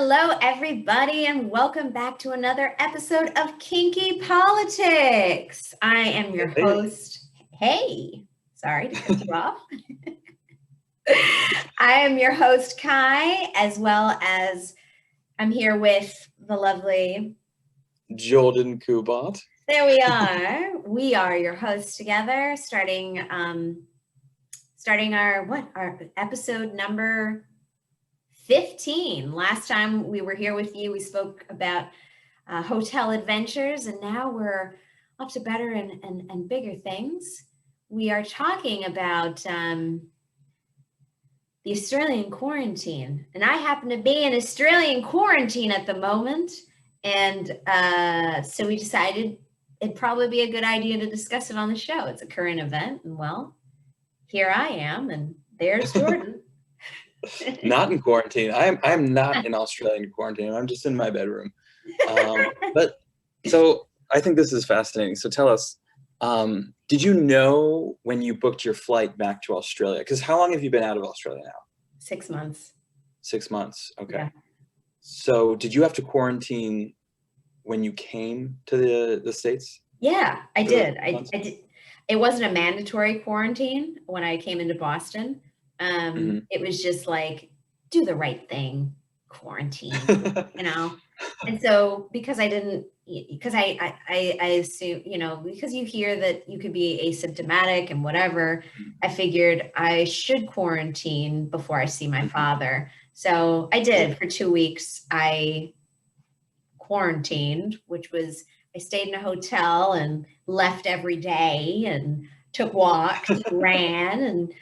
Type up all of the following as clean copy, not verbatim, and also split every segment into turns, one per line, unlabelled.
Hello, everybody, and welcome back to another episode of Kinky Politics. I am your host. Hey, sorry to cut you off. I am your host, Kai, as well as I'm here with the lovely
Jordan Kubat.
There we are. We are your hosts together, starting our episode number 15. Last time we were here with you, we spoke about hotel adventures, and now we're up to better and bigger things. We are talking about the Australian quarantine, and I happen to be in Australian quarantine at the moment, and so we decided it'd probably be a good idea to discuss it on the show. It's a current event, and well, here I am, and there's Jordan.
Not in quarantine. I'm not in Australian quarantine. I'm just in my bedroom. But so I think this is fascinating. So tell us, did you know when you booked your flight back to Australia? Because how long have you been out of Australia now?
6 months.
6 months. Okay.
Yeah.
So did you have to quarantine when you came to the States?
Yeah, I did. I did. It wasn't a mandatory quarantine when I came into Boston. It was just like, do the right thing, quarantine, And so because I assume, because you hear that you could be asymptomatic and whatever, I figured I should quarantine before I see my father. So I did. For 2 weeks. I quarantined, which was I stayed in a hotel and left every day and took walks, ran, and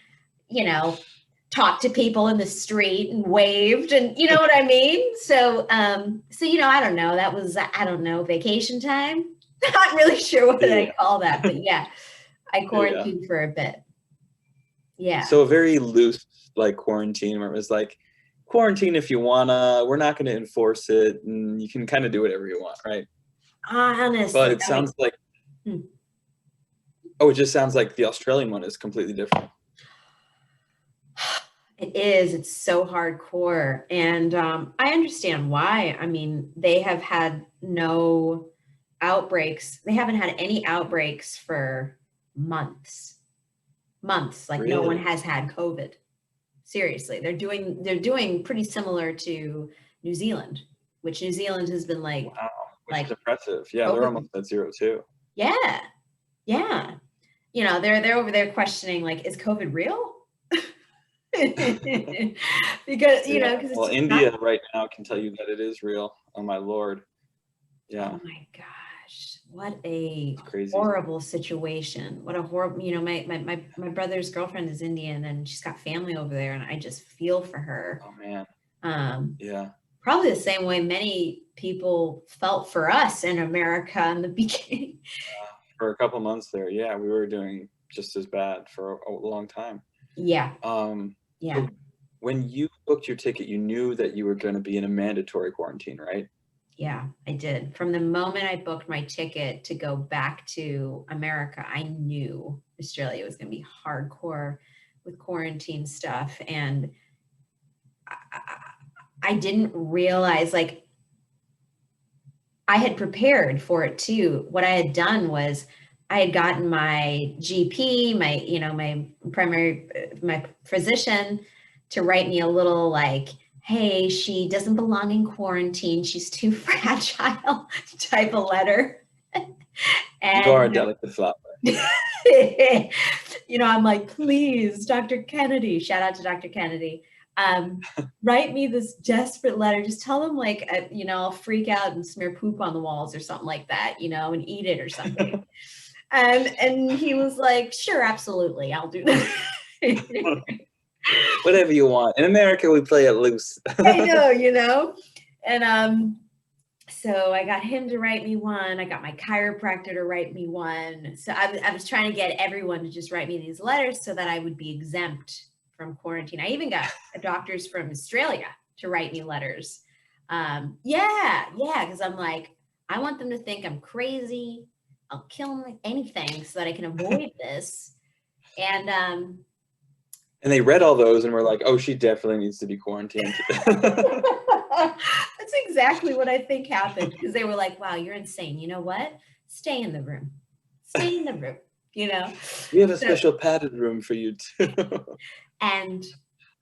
talked to people in the street and waved, and you know what I mean? So I don't know. That was, vacation time. Not really sure what I call that, but yeah, I quarantined for a bit. Yeah.
So a very loose quarantine where it was like, quarantine if you wanna, we're not going to enforce it, and you can kind of do whatever you want, right?
Honestly.
But it sounds like, it just sounds like the Australian one is completely different.
It is. It's so hardcore. And I understand why. I mean, they have had no outbreaks. They haven't had any outbreaks for months. Like really? No one has had COVID. Seriously. They're doing pretty similar to New Zealand, which New Zealand has been like,
wow, which is impressive. Yeah, COVID. They're almost at 0 too.
Yeah. Yeah. They're over there questioning, like, is COVID real? Because because
India right now can tell you that it is real. Oh my Lord. Yeah.
Oh my gosh, what a horrible situation. What a horrible, my brother's girlfriend is Indian, and she's got family over there, and I just feel for her.
Oh man. Yeah,
probably the same way many people felt for us in America in the beginning.
For a couple months there, yeah, we were doing just as bad for a long time.
Yeah.
Yeah. So when you booked your ticket, you knew that you were going to be in a mandatory quarantine, right?
Yeah, I did. From the moment I booked my ticket to go back to America, I knew Australia was going to be hardcore with quarantine stuff. And I didn't realize, like, I had prepared for it too. What I had done was I had gotten my GP, my physician, to write me a little like, hey, she doesn't belong in quarantine, she's too fragile type of letter.
And you are a delicate flower.
I'm like, please, Dr. Kennedy, shout out to Dr. Kennedy, write me this desperate letter. Just tell them, like, I'll freak out and smear poop on the walls or something like that, and eat it or something. And he was like, sure, absolutely, I'll do that.
Whatever you want. In America, we play it loose.
I know, And so I got him to write me one. I got my chiropractor to write me one. So I was trying to get everyone to just write me these letters so that I would be exempt from quarantine. I even got doctors from Australia to write me letters. Because I'm like, I want them to think I'm crazy. I'll kill them with anything so that I can avoid this.
And they read all those and were like, oh, she definitely needs to be quarantined.
That's exactly what I think happened, because they were like, wow, you're insane. You know what? Stay in the room. Stay in the room, you know?
We have a
So,
special padded room for you too.
and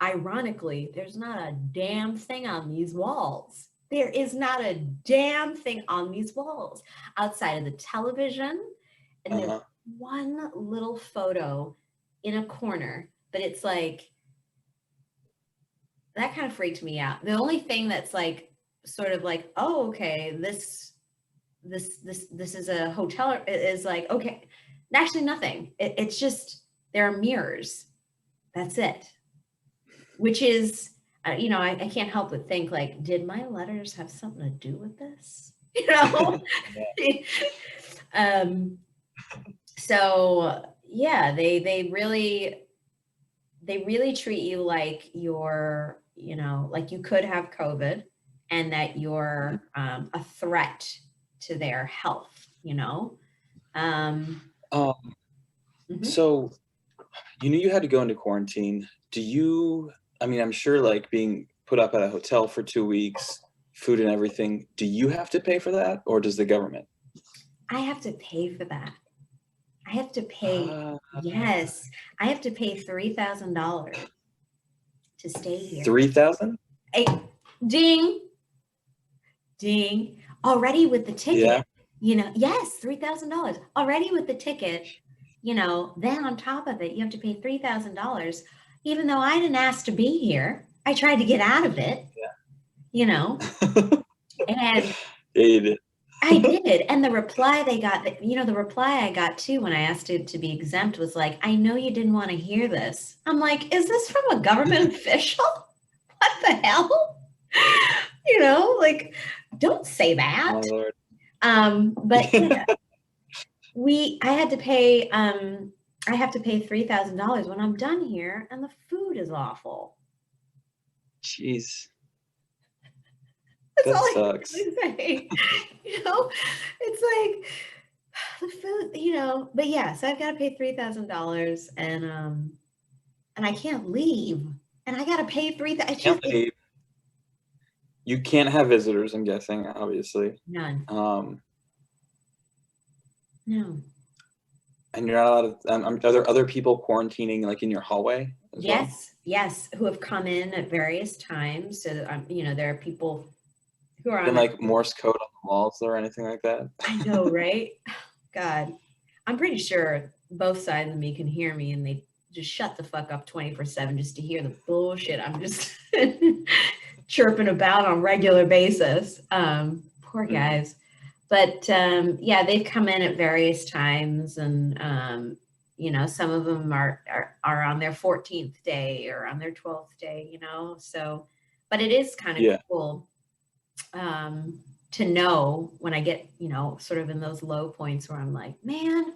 ironically, there's not a damn thing on these walls. There is not a damn thing on these walls outside of the television. And there's
Uh-huh.
one little photo in a corner, but it's like, that kind of freaked me out. The only thing that's like, sort of like, oh, okay, this is a hotel, is like, okay, actually nothing. It's just, there are mirrors. That's it. Which is, I can't help but think, like, did my letters have something to do with this? You know? um, so yeah, they really treat you like you're, like you could have COVID, and that you're a threat to their health, Um,
Um,
mhm.
so you knew you had to go into quarantine. I mean, I'm sure like being put up at a hotel for 2 weeks, food and everything, do you have to pay for that or does the government?
I have to pay for that. I have to pay,
Uh,
yes, I have to pay $3,000 to stay here.
3,000?
Hey, ding, ding. Already with the ticket,
Yeah.
yes, $3,000 already with the ticket, then on top of it, you have to pay $3,000, even though I didn't ask to be here. I tried to get out of it, you know, and
Yeah, you did.
I did. And the reply they got, the reply I got too when I asked it to be exempt was like, I know you didn't want to hear this. I'm like, is this from a government official? What the hell? Like, don't say that.
My Lord.
But yeah, I have to pay $3,000 when I'm done here, and the food is awful.
Jeez.
That's
That
all I can
sucks.
really say. It's like the food, but yeah, so I've got to pay $3,000, and I can't leave, and I got to pay 3,000. It's just
Can't leave. You can't have visitors, I'm guessing, obviously.
none.
Um,
No.
and you're not allowed to, are there other people quarantining like in your hallway as well?
Yes, who have come in at various times. So, there are people who are on
Been
the,
like Morse code on the walls or anything like that?
I know, right? God, I'm pretty sure both sides of me can hear me, and they just shut the fuck up 24/7 just to hear the bullshit I'm just chirping about on a regular basis. Poor guys. But yeah, they've come in at various times, and some of them are on their 14th day or on their 12th day, so, but it is kind of
Yeah.
cool to know when I get, sort of in those low points where I'm like, man,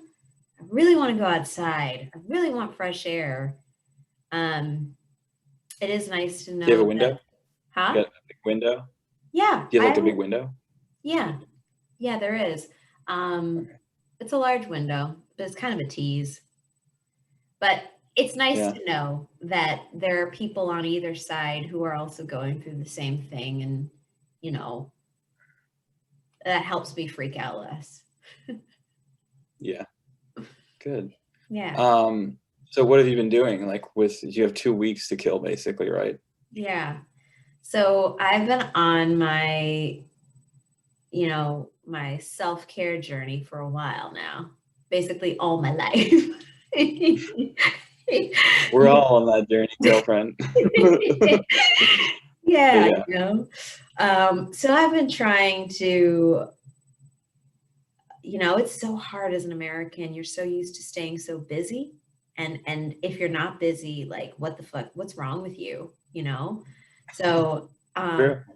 I really want to go outside. I really want fresh air. It is nice to
Do you have a
know
window?
that, huh?
You got a big window?
Yeah,
Do you have like a big window?
yeah, yeah, there is. It's a large window, but it's kind of a tease. But it's nice
Yeah.
to know that there are people on either side who are also going through the same thing, and that helps me freak out less.
Yeah. Good.
Yeah.
So what have you been doing? Like you have 2 weeks to kill basically, right?
Yeah. So I've been on my self-care journey for a while now, basically all my life.
We're all on that journey, girlfriend.
Yeah,
Yeah.
so I've been trying to, it's so hard as an American. You're so used to staying so busy. And if you're not busy, like, what the fuck, what's wrong with you? So
Sure.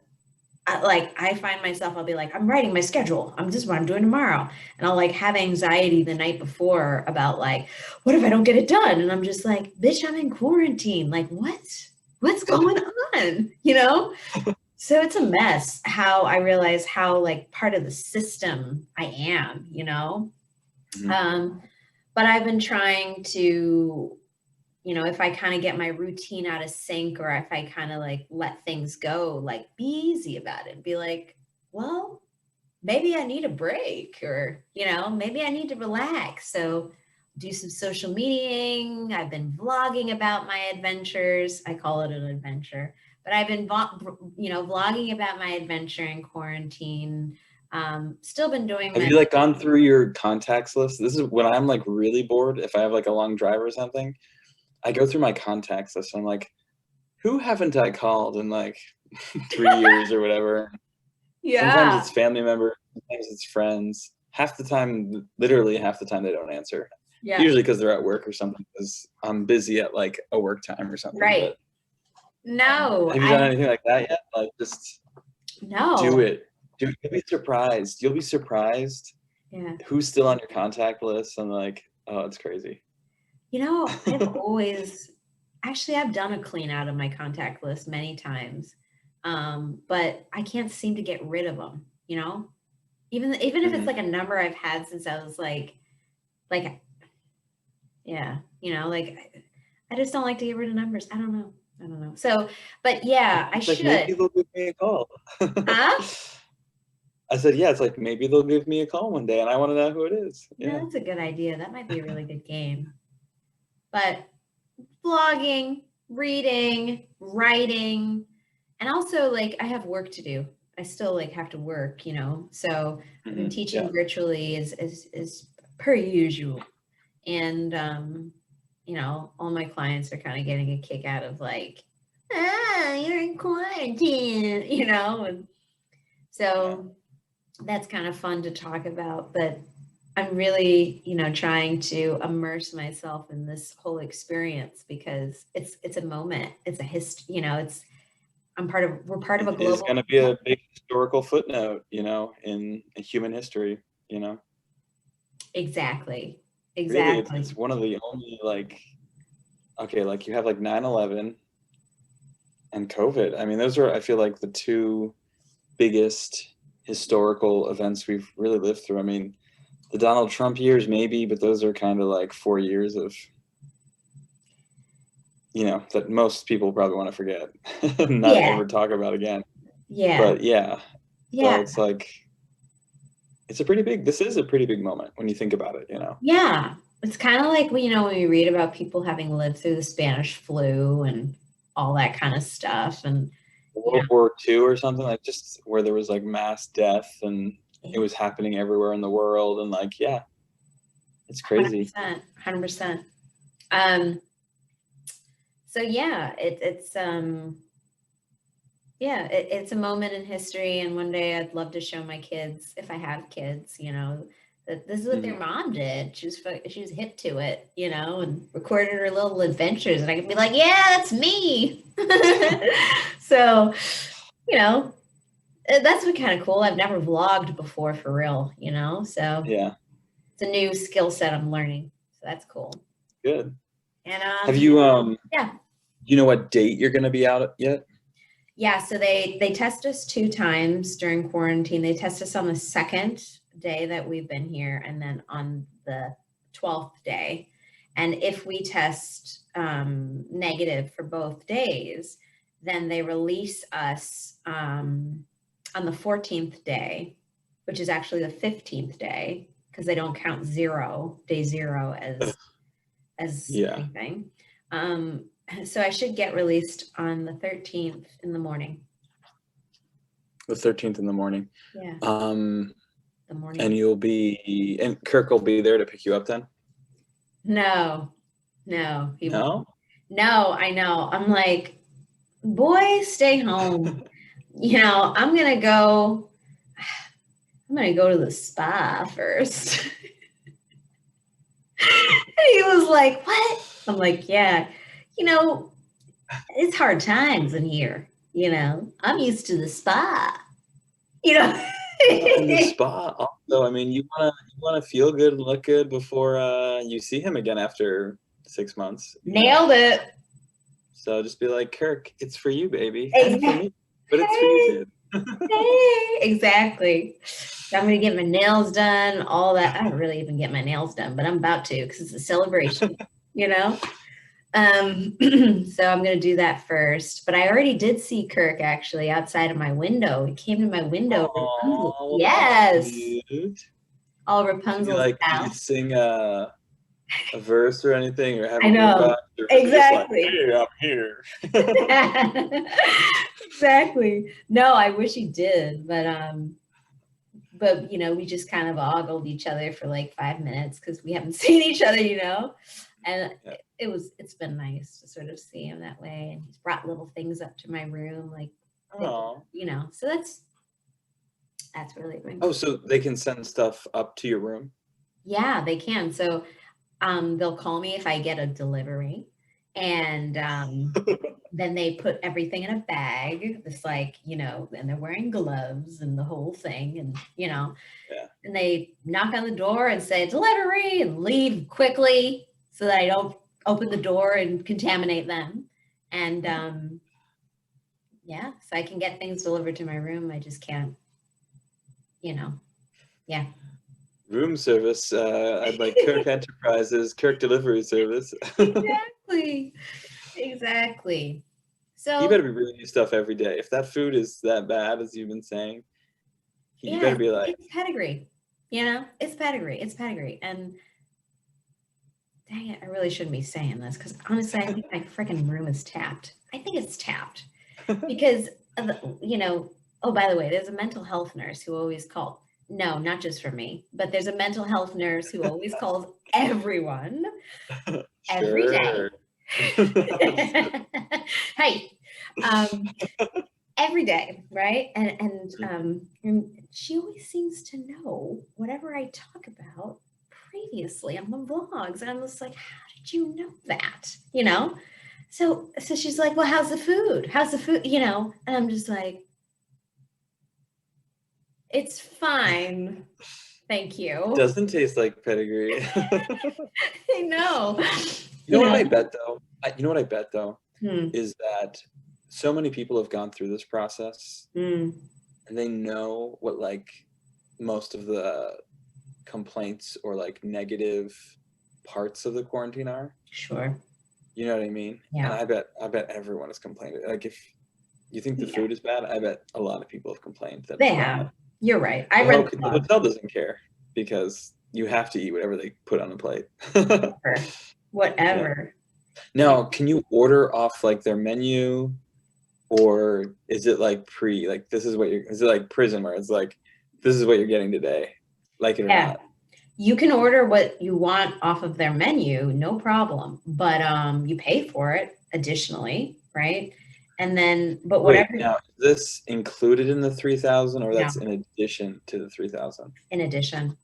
I find myself, I'll be like, I'm writing my schedule. This is what I'm doing tomorrow. And I'll like have anxiety the night before about like, what if I don't get it done? And I'm just like, bitch, I'm in quarantine. Like, what's going on? So it's a mess how I realize how like part of the system I am.
Mhm.
But I've been trying to, if I kind of get my routine out of sync, or if I kind of like let things go, like be easy about it. Be like, well, maybe I need a break, or, maybe I need to relax. So do some social mediaing. I've been vlogging about my adventures. I call it an adventure, but I've been, vlogging about my adventure in quarantine. Still been doing
Have you like gone through your contacts list? This is when I'm like really bored. If I have like a long drive or something, I go through my contacts list. I'm like, who haven't I called in like 3 years or whatever?
Yeah.
Sometimes it's family members, sometimes it's friends. Half the time, literally half the time, they don't answer.
Yeah.
Usually because they're at work or something, because I'm busy at like a work time or something.
Right.
But
no.
have you done anything like that yet? Like just
No.
do it. You'll be surprised. You'll be surprised who's still on your contact list, and like, oh, it's crazy.
I've always, actually, I've done a clean out of my contact list many times. But I can't seem to get rid of them, even if it's like a number I've had since I was like, yeah, like I just don't like to get rid of numbers. I don't know. So, but yeah, I should.
Maybe they'll give me a call.
Huh?
I said, yeah, it's like maybe they'll give me a call one day and I want to know who it is.
Yeah, that's a good idea. That might be a really good game. But vlogging, reading, writing, and also like I have work to do. I still like have to work, So I've been teaching virtually as per usual. And all my clients are kind of getting a kick out of like, you're in quarantine, and so that's kind of fun to talk about. But I'm really, trying to immerse myself in this whole experience, because it's a moment. It's a history, we're part of a global.
It's going to be a big historical footnote, in human history,
Exactly.
Really, it's one of the only like, okay, like you have like 9/11 and COVID. I mean, those are, I feel like, the two biggest historical events we've really lived through. I mean, the Donald Trump years maybe, but those are kind of like 4 years of, that most people probably want to forget and not ever talk about again.
Yeah.
But yeah. So it's like, this is a pretty big moment when you think about it,
Yeah. It's kind of like, when we read about people having lived through the Spanish flu and all that kind of stuff. And
World War II or something, like just where there was like mass death and it was happening everywhere in the world. And like, yeah, it's crazy.
100%. So yeah, it's it's a moment in history. And one day I'd love to show my kids, if I have kids, that this is what their mom did. She was hip to it, and recorded her little adventures. And I could be like, yeah, that's me. So, that's been kind of cool. I've never vlogged before for real, so
yeah,
it's a new skill set I'm learning. So that's cool.
Good.
And
have you
yeah.
You know what date you're going to be out yet?
Yeah, so they test us 2 times during quarantine. They test us on the 2nd day that we've been here, and then on the 12th day. And if we test negative for both days, then they release us on the 14th day, which is actually the 15th day, because they don't count day zero as anything. So I should get released on the 13th in the morning.
The 13th in the morning.
Yeah. The morning.
And Kirk will be there to pick you up then?
No.
No?
No, I know. I'm like, boy, stay home. I'm going to go to the spa first. And he was like, what? I'm like, yeah. It's hard times in here. I'm used to the spa.
In the spa. Also, I mean, you want to feel good and look good before you see him again after 6 months.
Nailed it.
So just be like, Kirk, it's for you, baby.
Exactly.
And for me, but it's for you too.
Hey, exactly. So I'm going to get my nails done, all that. I don't really even get my nails done, but I'm about to, because it's a celebration, So I'm going to do that first. But I already did see Kirk actually outside of my window. He came to my window. Rapunzel.
Oh, well, that's
Yes.
cute.
All
Did you
Rapunzel's
like, did you
house.
sing a verse or anything, or have
I
a group
know.
act, or was it just like,
Exactly.
hey, I'm here?
Exactly. No, I wish he did, but we just kind of ogled each other for like 5 minutes because we haven't seen each other, and
Yeah.
it's been nice to sort of see him that way. And he's brought little things up to my room, like,
Oh.
so that's really been
Oh,
cool.
so they can send stuff up to your room?
Yeah, they can. So they'll call me if I get a delivery, and then they put everything in a bag. It's like, and they're wearing gloves and the whole thing, and
Yeah.
and they knock on the door and say delivery and leave quickly so that I don't open the door and contaminate them. And yeah, so I can get things delivered to my room. I just can't, yeah.
Room service. I'd like Kirk Enterprises, Kirk Delivery Service.
Exactly. Exactly.
You
So
better be bringing you stuff every day. If that food is that bad, as you've been saying, you
yeah,
better be like,
it's pedigree. It's pedigree. It's pedigree. And dang it, I really shouldn't be saying this because honestly, I think my freaking room is tapped. I think it's tapped because oh, by the way, there's a mental health nurse who always calls. No, not just for me, but there's a mental health nurse who always calls everyone every day.
sure.
Hey, every day, right? And she always seems to know whatever I talk about previously on the vlogs, and I'm just like, how did you know that? So she's like, well, how's the food? How's the food? And I'm just like, it's fine, thank you.
Doesn't taste like pedigree.
I know.
You know what I bet though? You know what I bet though
Hmm.
is that so many people have gone through this process
Hmm.
and they know what like most of the complaints or like negative parts of the quarantine are.
Sure.
You know what I mean?
Yeah.
And I bet everyone has complained. Like if you think the
Yeah.
food is bad, I bet a lot of people have complained that
They
it's
have.
bad.
You're right. I read the
The
blog.
hotel doesn't care because you have to eat whatever they put on the plate.
Whatever.
Now, can you order off like their menu, or is it like this is what is it like prison where it's like this is what you're getting today, like it or
Yeah.
not?
You can order what you want off of their menu, no problem. But you pay for it additionally, right? And then, but
Wait,
whatever.
now is this included in the 3,000 or
No,
that's in addition to the 3,000?
in addition.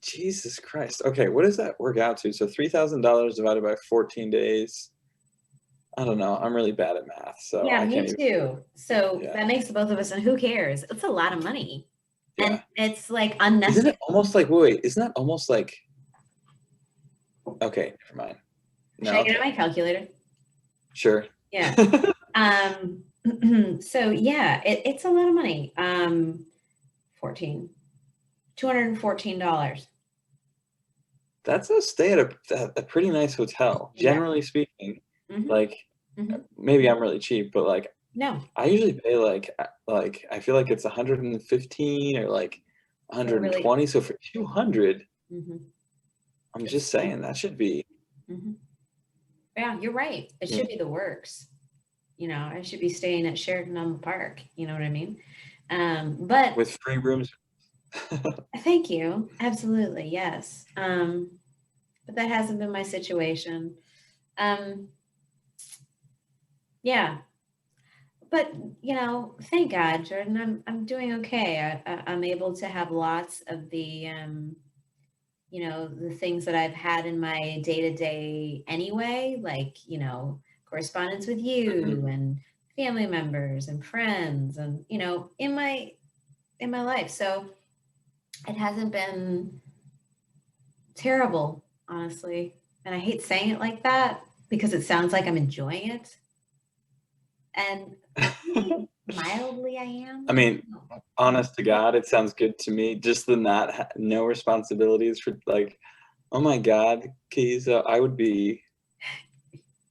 Jesus Christ. Okay, what does that work out to? So $3,000 divided by 14 days. I don't know. I'm really bad at math, so
Yeah,
I
me
can't even.
too. So
Yeah.
that makes the both of us, and who cares? It's a lot of money.
Yeah.
And it's like
Isn't
unnecessary.
it almost like wait? Isn't that almost like? Okay, never mind.
Should I get out my calculator?
Sure.
Yeah. So yeah, it's a lot of money. $214.
That's a stay at a pretty nice hotel,
Yeah.
generally speaking.
Mhm.
Like
Mhm.
maybe I'm really cheap, but like
No.
I usually pay like I feel like it's 115 or like 120. So for 200, I'm just saying that should be.
Yeah, you're right. It should be the works. I should be staying at Sheraton on the Park. You know what I mean? But
With free rooms.
thank you. Absolutely, yes. But that hasn't been my situation. Yeah, but thank God, Jordan. I'm doing okay. I'm able to have lots of the the things that I've had in my day to day anyway, like correspondence with you and family members and friends, and in my life. So it hasn't been terrible, honestly. And I hate saying it like that because it sounds like I'm enjoying it. And maybe mildly I am.
I mean, honest to God, it sounds good to me. Just the not no responsibilities for like, oh my God, Keys, I would be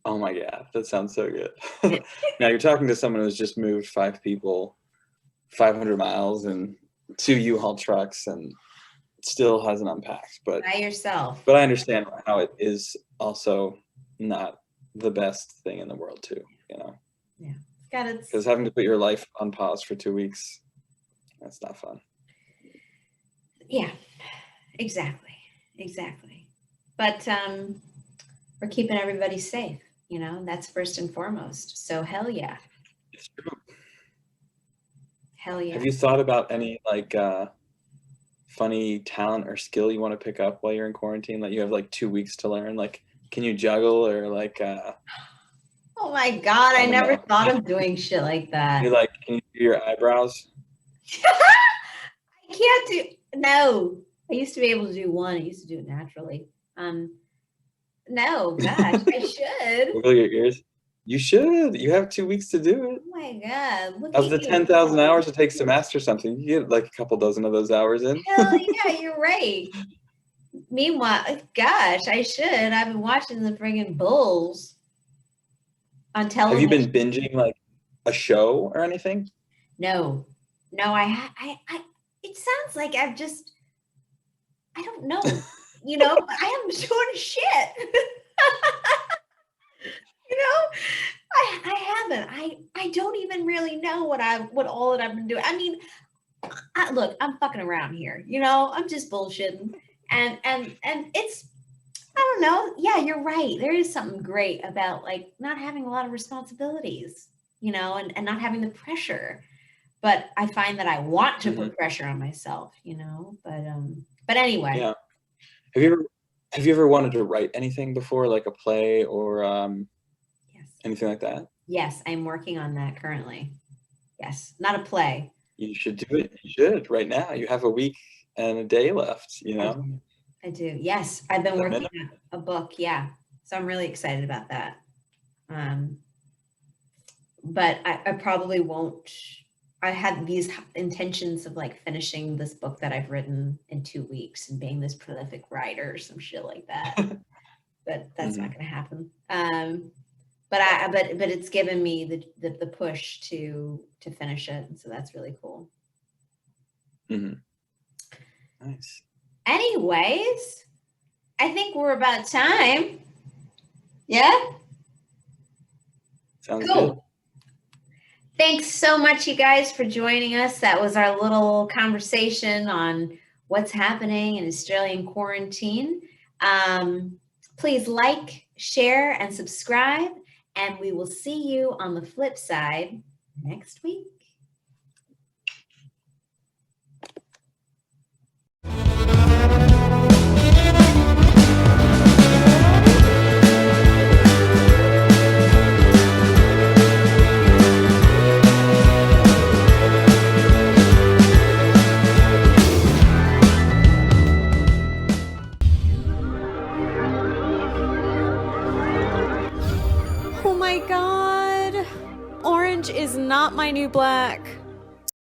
Oh my God, that sounds so good. Now you're talking to someone who's just moved 5 people, 500 miles and 2 U-Haul trucks and still hasn't unpacked. But
By yourself.
I understand how it is also not the best thing in the world too, you know?
Yeah. Got it.
Because having to put your life on pause for 2 weeks, that's not fun.
Yeah, exactly. But we're keeping everybody safe, you know, that's first and foremost. So hell yeah.
It's true.
Hell yeah.
Have you thought about any like funny talent or skill you want to pick up while you're in quarantine? Like you have like 2 weeks to learn. Like, can you juggle or like
Oh my God, I
don't
never
know.
thought of doing shit like that.
You're like, can you do your eyebrows?
I can't do, no. I used to be able to do one. I used to do it naturally. No, gosh, I should.
Wiggle your ears. You should. You have 2 weeks to do it.
Oh my God, look
Of
at
the
you.
10,000 hours it takes to master something, you get like a couple dozen of those hours in.
Hell yeah, you're right. Meanwhile, gosh, I should. I've been watching the friggin' Bulls on
Have
television.
you been binging like a show or anything?
No, it sounds like I don't know, you know, but I am doing shit. You know, I haven't. I don't even really know what all that I've been doing. I mean, look, I'm fucking around here. You know, I'm just bullshitting, and it's, I don't know. Yeah, you're right. There is something great about like not having a lot of responsibilities, you know, and not having the pressure. But I find that I want to put pressure on myself, you know. But anyway.
Yeah. Have you ever wanted to write anything before, like a play or
Yes.
anything like that?
Yes, I'm working on that currently. Yes, not a play.
You should do it. You should right now. You have a week and a day left, you know?
I do. Yes, I've been working on a book. Yeah. So I'm really excited about that. But I probably won't. I had these intentions of like finishing this book that I've written in 2 weeks and being this prolific writer or some shit like that. But that's not going to happen. But it's given me the push to finish it, and so that's really cool.
Nice.
Anyways, I think we're about time. Yeah.
Sounds
cool.
good.
Thanks so much, you guys, for joining us. That was our little conversation on what's happening in Australian quarantine. Please like, share, and subscribe, and we will see you on the flip side next week.
Oh my God, orange is not my new black.